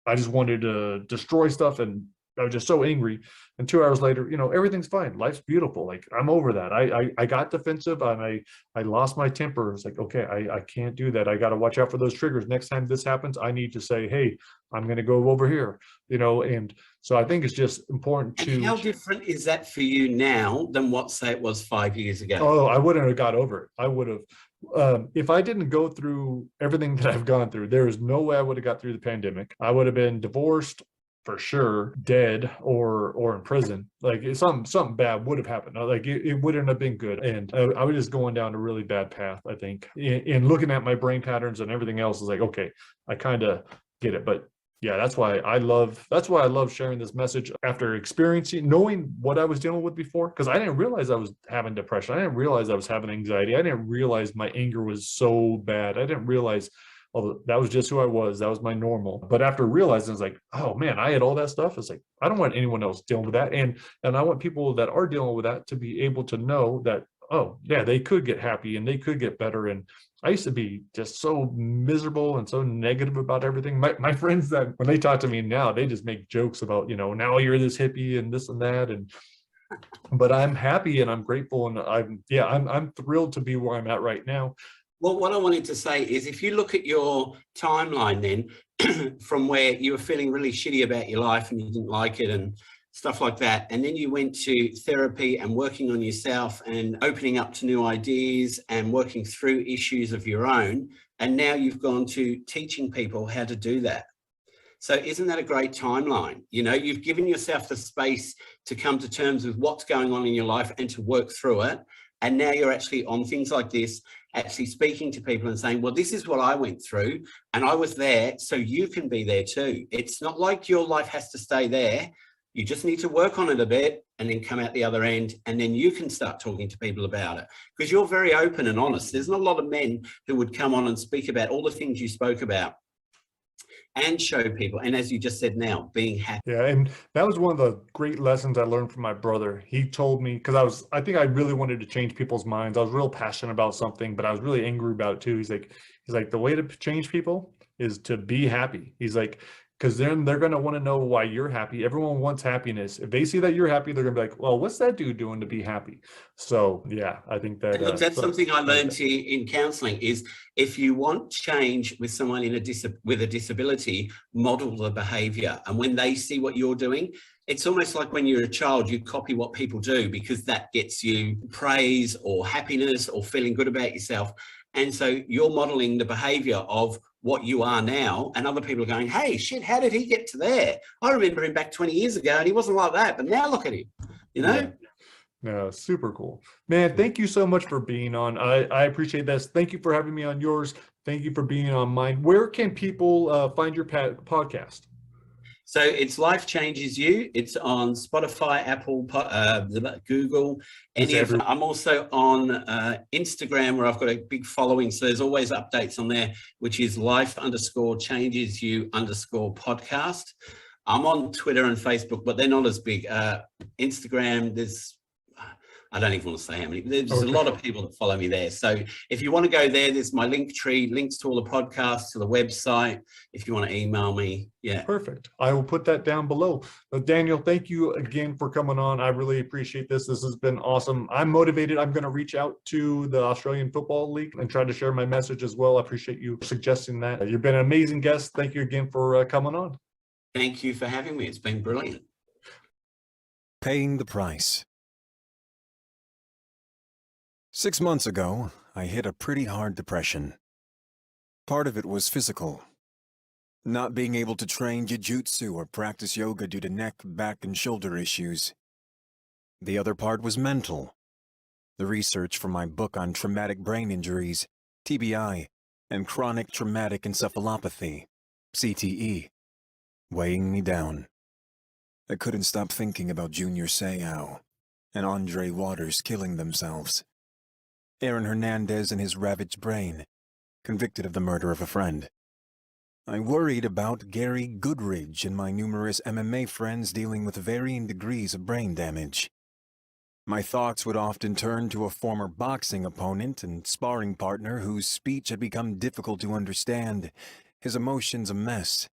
I just wanted to destroy stuff, and I was just so angry. And 2 hours later, everything's fine. Life's beautiful. Like, I'm over that. I got defensive and I lost my temper. It's like, okay, I can't do that. I got to watch out for those triggers. Next time this happens, I need to say, hey, I'm going to go over here, and so I think it's just important to. And how different is that for you now than what, say, it was 5 years ago? Oh, I wouldn't have got over it. I would have. If I didn't go through everything that I've gone through, there is no way I would have got through the pandemic. I would have been divorced, for sure, dead or in prison. Like, something bad would have happened. Like, it wouldn't have been good. And I was just going down a really bad path, I think. In looking at my brain patterns and everything else, is like, okay, I kind of get it. But yeah, that's why I love sharing this message after experiencing, knowing what I was dealing with before, because I didn't realize I was having depression. I didn't realize I was having anxiety. I didn't realize my anger was so bad. I didn't realize, oh, that was just who I was. That was my normal. But after realizing, it's like, oh man, I had all that stuff. It's like, I don't want anyone else dealing with that. And I want people that are dealing with that to be able to know that, oh yeah, they could get happy and they could get better. And I used to be just so miserable and so negative about everything. My friends, that when they talk to me now, they just make jokes about, now you're this hippie and this and that. And but I'm happy and I'm grateful, and I'm thrilled to be where I'm at right now. Well, what I wanted to say is, if you look at your timeline then, from where you were feeling really shitty about your life and you didn't like it and stuff like that, and then you went to therapy and working on yourself and opening up to new ideas and working through issues of your own, and now you've gone to teaching people how to do that. So isn't that a great timeline? You've given yourself the space to come to terms with what's going on in your life and to work through it. And now you're actually on things like this, actually speaking to people and saying, well, this is what I went through and I was there, so you can be there too. It's not like your life has to stay there. You just need to work on it a bit and then come out the other end, and then you can start talking to people about it, because you're very open and honest. There's not a lot of men who would come on and speak about all the things you spoke about and show people. And as you just said now, being happy. Yeah, and that was one of the great lessons I learned from my brother. He told me, because I think I really wanted to change people's minds. I was real passionate about something, but I was really angry about it too. He's like, the way to change people is to be happy. He's like, because then they're going to want to know why you're happy. Everyone wants happiness. If they see that you're happy, they're going to be like, well, what's that dude doing to be happy? So yeah, I think that look, that's something I learned in counselling, is if you want change with someone with a disability, model the behaviour. And when they see what you're doing, it's almost like when you're a child, you copy what people do, because that gets you praise or happiness or feeling good about yourself. And so you're modelling the behaviour of what you are now, and other people are going, hey, shit, how did he get to there? I remember him back 20 years ago and he wasn't like that, but now look at him, Yeah. No, super cool. Man, thank you so much for being on. I appreciate this. Thank you for having me on yours. Thank you for being on mine. Where can people find your podcast? So it's Life Changes You. It's on Spotify, Apple, Google, any of them. I'm also on Instagram, where I've got a big following. So there's always updates on there, which is life_changes_you_podcast. I'm on Twitter and Facebook, but they're not as big. Instagram, I don't even want to say how many. There's a lot of people that follow me there. So if you want to go there, there's my link tree, links to all the podcasts, to the website, if you want to email me. Yeah. Perfect. I will put that down below. Daniel, thank you again for coming on. I really appreciate this. This has been awesome. I'm motivated. I'm going to reach out to the Australian Football League and try to share my message as well. I appreciate you suggesting that. You've been an amazing guest. Thank you again for coming on. Thank you for having me. It's been brilliant. Paying the price. 6 months ago, I hit a pretty hard depression. Part of it was physical. Not being able to train jiu-jitsu or practice yoga due to neck, back, and shoulder issues. The other part was mental. The research for my book on traumatic brain injuries, TBI, and chronic traumatic encephalopathy, CTE, weighing me down. I couldn't stop thinking about Junior Seau and Andre Waters killing themselves. Aaron Hernandez and his ravaged brain, convicted of the murder of a friend. I worried about Gary Goodridge and my numerous MMA friends dealing with varying degrees of brain damage. My thoughts would often turn to a former boxing opponent and sparring partner whose speech had become difficult to understand, his emotions a mess.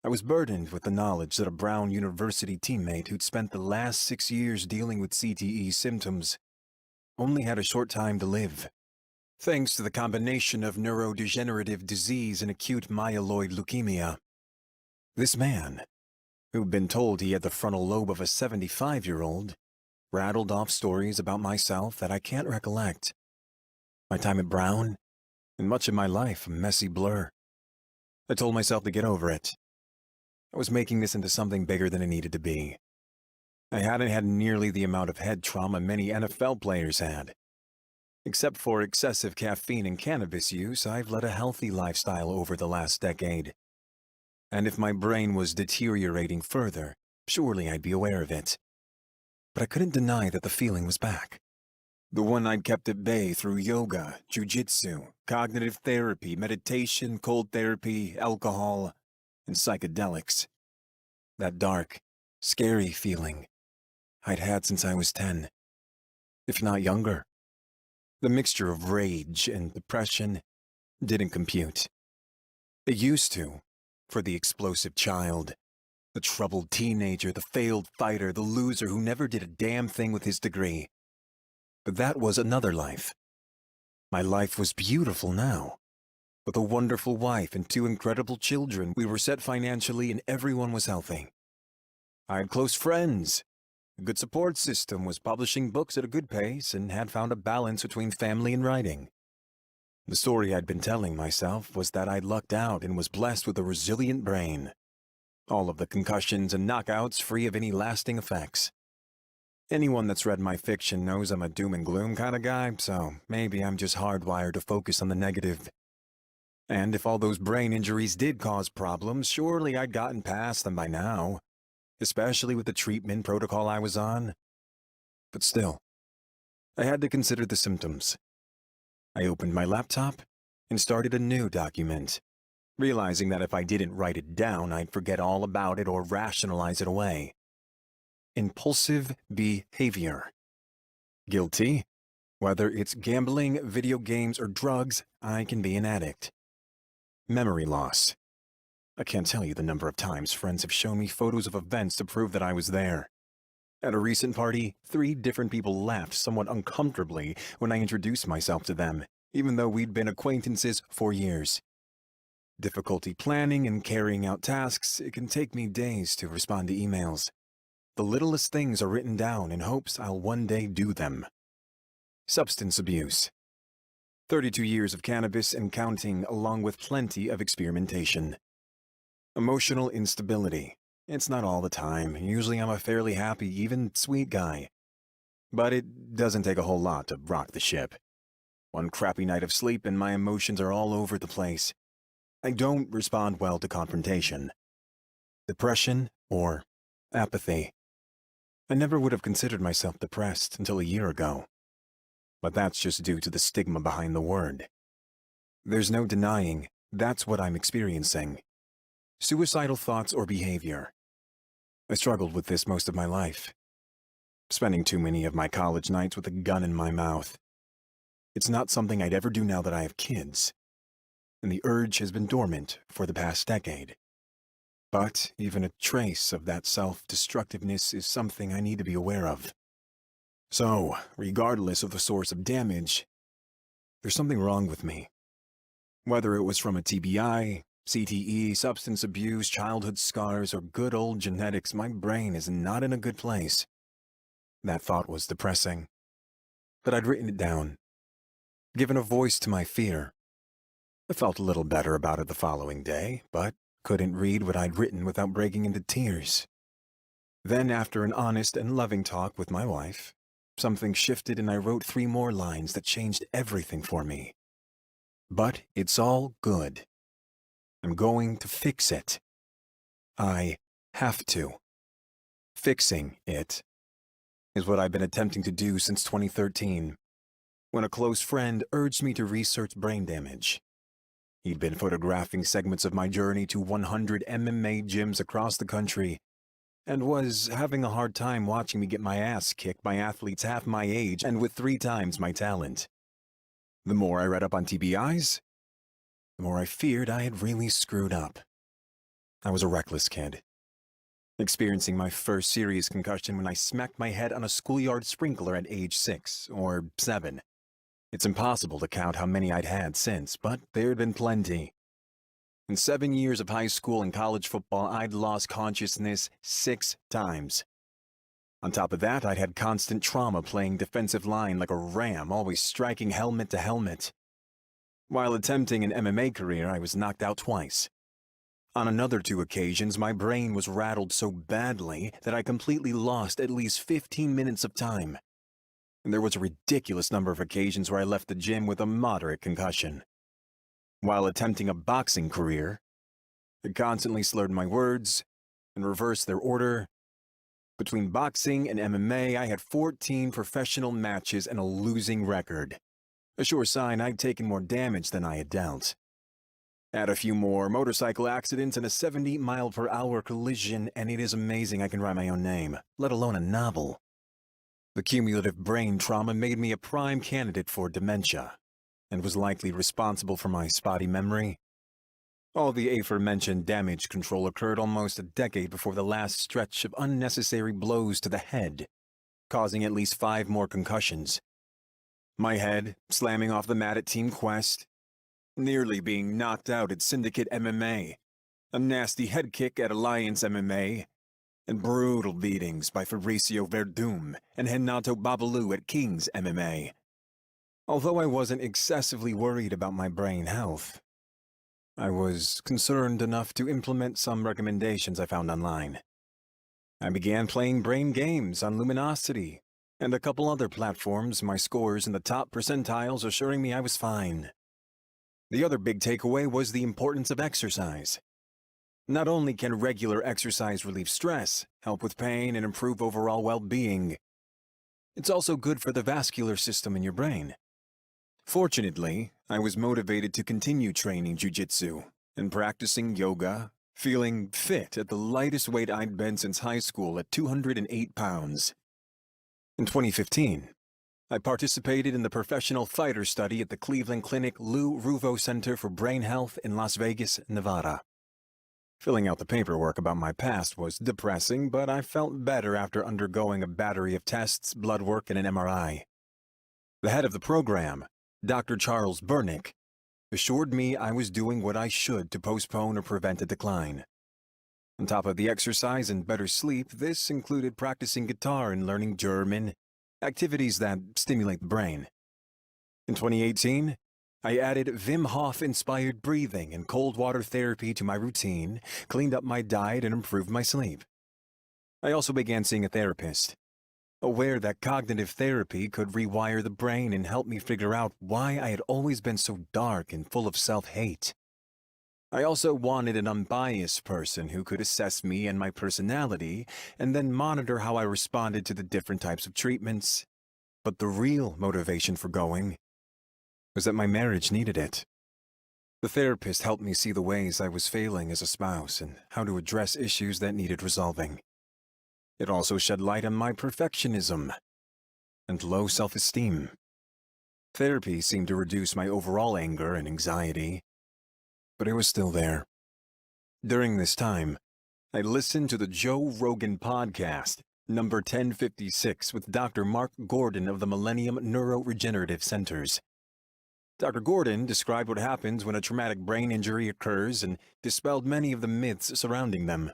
I was burdened with the knowledge that a Brown University teammate who'd spent the last 6 years dealing with CTE symptoms only had a short time to live, thanks to the combination of neurodegenerative disease and acute myeloid leukemia. This man, who'd been told he had the frontal lobe of a 75-year-old, rattled off stories about myself that I can't recollect. My time at Brown, and much of my life a messy blur. I told myself to get over it. I was making this into something bigger than it needed to be. I hadn't had nearly the amount of head trauma many NFL players had. Except for excessive caffeine and cannabis use, I've led a healthy lifestyle over the last decade. And if my brain was deteriorating further, surely I'd be aware of it. But I couldn't deny that the feeling was back. The one I'd kept at bay through yoga, jiu-jitsu, cognitive therapy, meditation, cold therapy, alcohol, and psychedelics. That dark, scary feeling I'd had since I was 10, if not younger. The mixture of rage and depression didn't compute. It used to, for the explosive child, the troubled teenager, the failed fighter, the loser who never did a damn thing with his degree. But that was another life. My life was beautiful now. With a wonderful wife and 2 incredible children, we were set financially and everyone was healthy. I had close friends. A good support system, was publishing books at a good pace, and had found a balance between family and writing. The story I'd been telling myself was that I'd lucked out and was blessed with a resilient brain. All of the concussions and knockouts free of any lasting effects. Anyone that's read my fiction knows I'm a doom and gloom kind of guy, so maybe I'm just hardwired to focus on the negative. And if all those brain injuries did cause problems, surely I'd gotten past them by now, especially with the treatment protocol I was on. But still, I had to consider the symptoms. I opened my laptop and started a new document, realizing that if I didn't write it down, I'd forget all about it or rationalize it away. Impulsive behavior. Guilty. Whether it's gambling, video games, or drugs, I can be an addict. Memory loss. I can't tell you the number of times friends have shown me photos of events to prove that I was there. At a recent party, 3 different people laughed somewhat uncomfortably when I introduced myself to them, even though we'd been acquaintances for years. Difficulty planning and carrying out tasks, it can take me days to respond to emails. The littlest things are written down in hopes I'll one day do them. Substance abuse. 32 years of cannabis and counting, along with plenty of experimentation. Emotional instability. It's not all the time. Usually I'm a fairly happy, even sweet guy. But it doesn't take a whole lot to rock the ship. One crappy night of sleep and my emotions are all over the place. I don't respond well to confrontation. Depression or apathy. I never would have considered myself depressed until a year ago. But that's just due to the stigma behind the word. There's no denying that's what I'm experiencing. Suicidal thoughts or behavior. I struggled with this most of my life. Spending too many of my college nights with a gun in my mouth. It's not something I'd ever do now that I have kids. And the urge has been dormant for the past decade. But even a trace of that self-destructiveness is something I need to be aware of. So, regardless of the source of damage, there's something wrong with me. Whether it was from a TBI, CTE, substance abuse, childhood scars, or good old genetics, my brain is not in a good place. That thought was depressing. But I'd written it down, given a voice to my fear. I felt a little better about it the following day, but couldn't read what I'd written without breaking into tears. Then, after an honest and loving talk with my wife, something shifted and I wrote 3 more lines that changed everything for me. But it's all good. I'm going to fix it. I have to. Fixing it is what I've been attempting to do since 2013, when a close friend urged me to research brain damage. He'd been photographing segments of my journey to 100 MMA gyms across the country, and was having a hard time watching me get my ass kicked by athletes half my age and with 3 times my talent. The more I read up on TBIs, the more I feared I had really screwed up. I was a reckless kid, experiencing my first serious concussion when I smacked my head on a schoolyard sprinkler at age 6 or 7. It's impossible to count how many I'd had since, but there'd been plenty. In 7 years of high school and college football, I'd lost consciousness 6 times. On top of that, I'd had constant trauma playing defensive line like a ram, always striking helmet to helmet. While attempting an MMA career, I was knocked out twice. On another 2 occasions, my brain was rattled so badly that I completely lost at least 15 minutes of time. And there was a ridiculous number of occasions where I left the gym with a moderate concussion. While attempting a boxing career, I constantly slurred my words and reversed their order. Between boxing and MMA, I had 14 professional matches and a losing record. A sure sign I'd taken more damage than I had dealt. Add a few more motorcycle accidents and a 70-mile-per-hour collision, and it is amazing I can write my own name, let alone a novel. The cumulative brain trauma made me a prime candidate for dementia, and was likely responsible for my spotty memory. All the aforementioned damage control occurred almost a decade before the last stretch of unnecessary blows to the head, causing at least 5 more concussions. My head slamming off the mat at Team Quest, nearly being knocked out at Syndicate MMA, a nasty head kick at Alliance MMA, and brutal beatings by Fabricio Verdum and Renato Babalu at King's MMA. Although I wasn't excessively worried about my brain health, I was concerned enough to implement some recommendations I found online. I began playing brain games on Luminosity and a couple other platforms, my scores in the top percentiles assuring me I was fine. The other big takeaway was the importance of exercise. Not only can regular exercise relieve stress, help with pain, and improve overall well-being, it's also good for the vascular system in your brain. Fortunately, I was motivated to continue training jiu-jitsu and practicing yoga, feeling fit at the lightest weight I'd been since high school at 208 pounds. In 2015, I participated in the professional fighter study at the Cleveland Clinic Lou Ruvo Center for Brain Health in Las Vegas, Nevada. Filling out the paperwork about my past was depressing, but I felt better after undergoing a battery of tests, blood work, and an MRI. The head of the program, Dr. Charles Burnick, assured me I was doing what I should to postpone or prevent a decline. On top of the exercise and better sleep, this included practicing guitar and learning German, activities that stimulate the brain. In 2018, I added Wim Hof-inspired breathing and cold water therapy to my routine, cleaned up my diet, and improved my sleep. I also began seeing a therapist, aware that cognitive therapy could rewire the brain and help me figure out why I had always been so dark and full of self-hate. I also wanted an unbiased person who could assess me and my personality and then monitor how I responded to the different types of treatments. But the real motivation for going was that my marriage needed it. The therapist helped me see the ways I was failing as a spouse and how to address issues that needed resolving. It also shed light on my perfectionism and low self-esteem. Therapy seemed to reduce my overall anger and anxiety, but it was still there. During this time, I listened to the Joe Rogan podcast, number 1056, with Dr. Mark Gordon of the Millennium Neuroregenerative Centers. Dr. Gordon described what happens when a traumatic brain injury occurs and dispelled many of the myths surrounding them.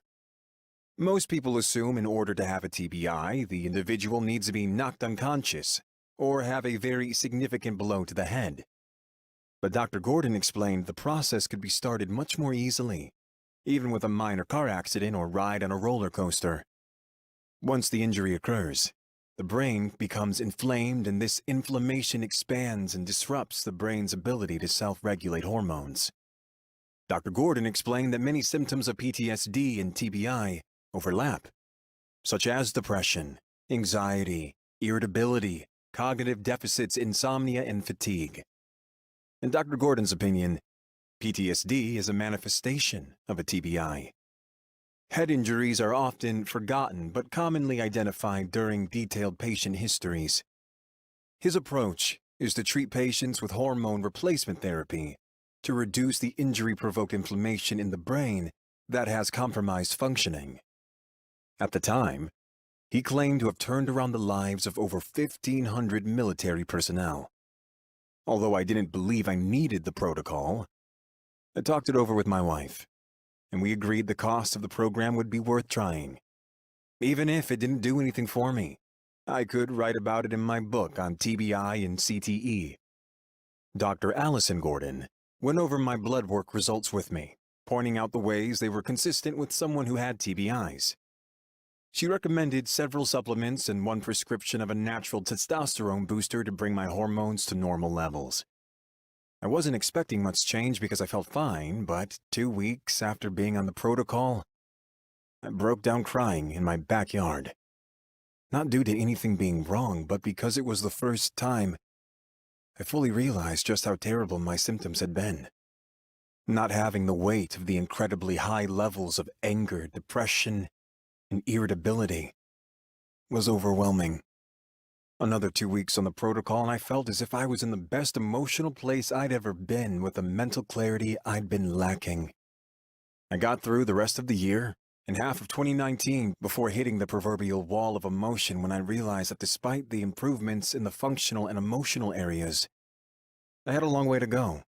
Most people assume in order to have a TBI, the individual needs to be knocked unconscious or have a very significant blow to the head. But Dr. Gordon explained the process could be started much more easily, even with a minor car accident or ride on a roller coaster. Once the injury occurs, the brain becomes inflamed, and this inflammation expands and disrupts the brain's ability to self-regulate hormones. Dr. Gordon explained that many symptoms of PTSD and TBI overlap, such as depression, anxiety, irritability, cognitive deficits, insomnia, and fatigue. In Dr. Gordon's opinion, PTSD is a manifestation of a TBI. Head injuries are often forgotten but commonly identified during detailed patient histories. His approach is to treat patients with hormone replacement therapy to reduce the injury-provoked inflammation in the brain that has compromised functioning. At the time, he claimed to have turned around the lives of over 1,500 military personnel. Although I didn't believe I needed the protocol, I talked it over with my wife, and we agreed the cost of the program would be worth trying. Even if it didn't do anything for me, I could write about it in my book on TBI and CTE. Dr. Allison Gordon went over my blood work results with me, pointing out the ways they were consistent with someone who had TBIs. She recommended several supplements and one prescription of a natural testosterone booster to bring my hormones to normal levels. I wasn't expecting much change because I felt fine, but 2 weeks after being on the protocol, I broke down crying in my backyard. Not due to anything being wrong, but because it was the first time I fully realized just how terrible my symptoms had been. Not having the weight of the incredibly high levels of anger, depression, and irritability was overwhelming. Another 2 weeks on the protocol, and I felt as if I was in the best emotional place I'd ever been with the mental clarity I'd been lacking. I got through the rest of the year and half of 2019 before hitting the proverbial wall of emotion when I realized that despite the improvements in the functional and emotional areas, I had a long way to go.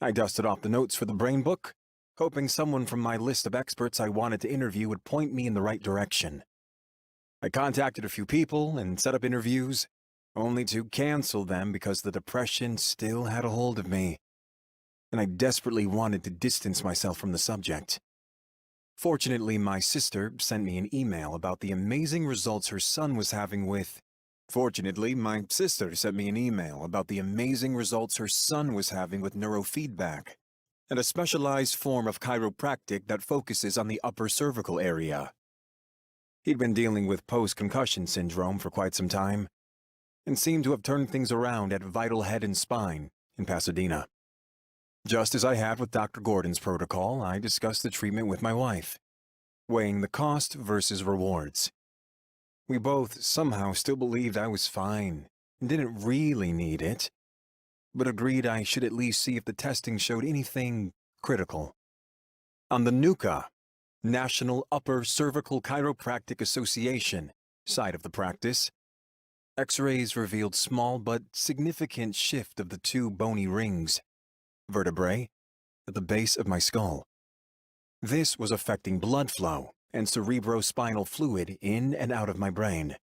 I dusted off the notes for the brain book, hoping someone from my list of experts I wanted to interview would point me in the right direction. I contacted a few people and set up interviews, only to cancel them because the depression still had a hold of me, and I desperately wanted to distance myself from the subject. Fortunately, my sister sent me an email about the amazing results her son was having with neurofeedback and a specialized form of chiropractic that focuses on the upper cervical area. He'd been dealing with post-concussion syndrome for quite some time and seemed to have turned things around at Vital Head and Spine in Pasadena. Just as I had with Dr. Gordon's protocol, I discussed the treatment with my wife, weighing the cost versus rewards. We both somehow still believed I was fine and didn't really need it, but agreed I should at least see if the testing showed anything critical. On the NUCA, National Upper Cervical Chiropractic Association, side of the practice, X-rays revealed small but significant shift of the two bony rings, vertebrae, at the base of my skull. This was affecting blood flow and cerebrospinal fluid in and out of my brain.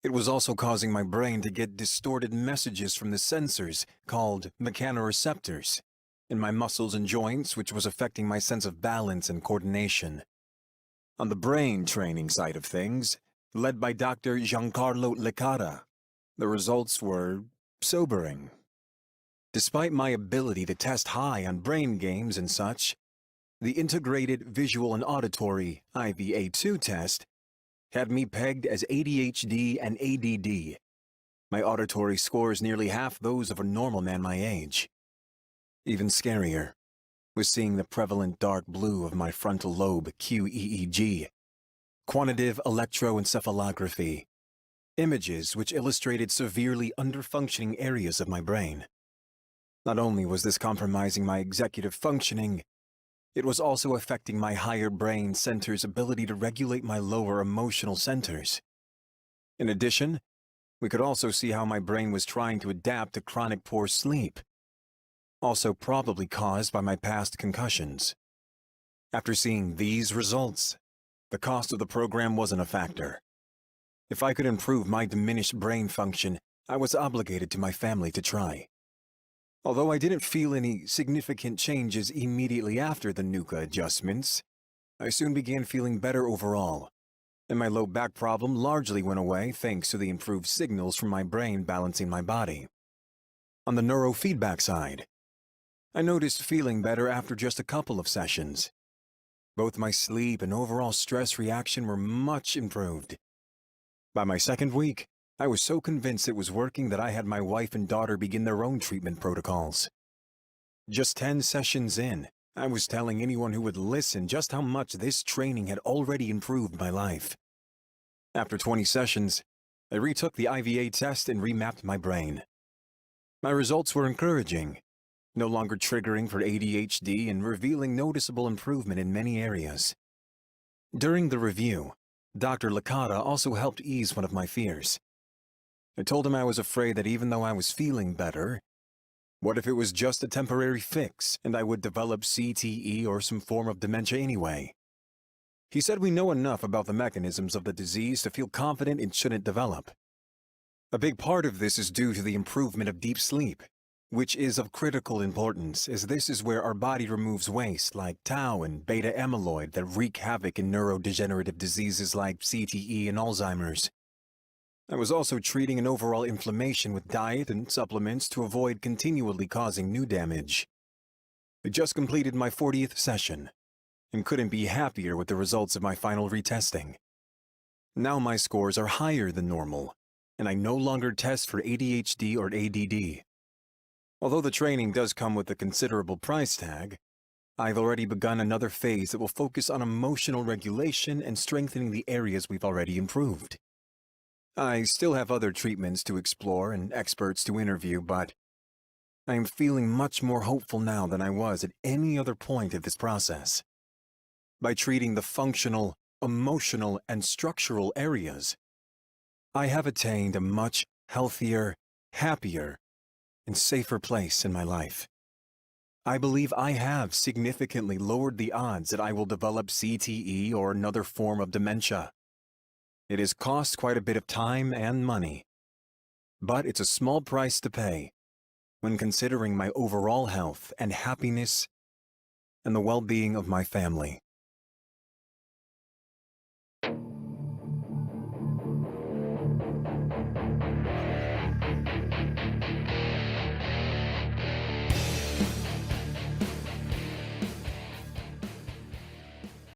It was also causing my brain to get distorted messages from the sensors called mechanoreceptors in my muscles and joints, which was affecting my sense of balance and coordination. On the brain training side of things, led by Dr. Giancarlo Licata, the results were sobering. Despite my ability to test high on brain games and such, the Integrated Visual and Auditory IVA2 test had me pegged as ADHD and ADD. My auditory scores nearly half those of a normal man my age. Even scarier was seeing the prevalent dark blue of my frontal lobe QEEG, quantitative electroencephalography, images which illustrated severely underfunctioning areas of my brain. Not only was this compromising my executive functioning, it was also affecting my higher brain center's ability to regulate my lower emotional centers. In addition, we could also see how my brain was trying to adapt to chronic poor sleep, also probably caused by my past concussions. After seeing these results, the cost of the program wasn't a factor. If I could improve my diminished brain function, I was obligated to my family to try. Although I didn't feel any significant changes immediately after the NUCA adjustments, I soon began feeling better overall, and my low back problem largely went away thanks to the improved signals from my brain balancing my body. On the neurofeedback side, I noticed feeling better after just a couple of sessions. Both my sleep and overall stress reaction were much improved. By my second week, I was so convinced it was working that I had my wife and daughter begin their own treatment protocols. Just 10 sessions in, I was telling anyone who would listen just how much this training had already improved my life. After 20 sessions, I retook the IVA test and remapped my brain. My results were encouraging, no longer triggering for ADHD and revealing noticeable improvement in many areas. During the review, Dr. Licata also helped ease one of my fears. I told him I was afraid that even though I was feeling better, what if it was just a temporary fix and I would develop CTE or some form of dementia anyway? He said we know enough about the mechanisms of the disease to feel confident it shouldn't develop. A big part of this is due to the improvement of deep sleep, which is of critical importance as this is where our body removes waste like tau and beta amyloid that wreak havoc in neurodegenerative diseases like CTE and Alzheimer's. I was also treating an overall inflammation with diet and supplements to avoid continually causing new damage. I just completed my 40th session and couldn't be happier with the results of my final retesting. Now my scores are higher than normal, and I no longer test for ADHD or ADD. Although the training does come with a considerable price tag, I've already begun another phase that will focus on emotional regulation and strengthening the areas we've already improved. I still have other treatments to explore and experts to interview, but I am feeling much more hopeful now than I was at any other point of this process. By treating the functional, emotional, and structural areas, I have attained a much healthier, happier, and safer place in my life. I believe I have significantly lowered the odds that I will develop CTE or another form of dementia. It has cost quite a bit of time and money, but it's a small price to pay when considering my overall health and happiness and the well-being of my family.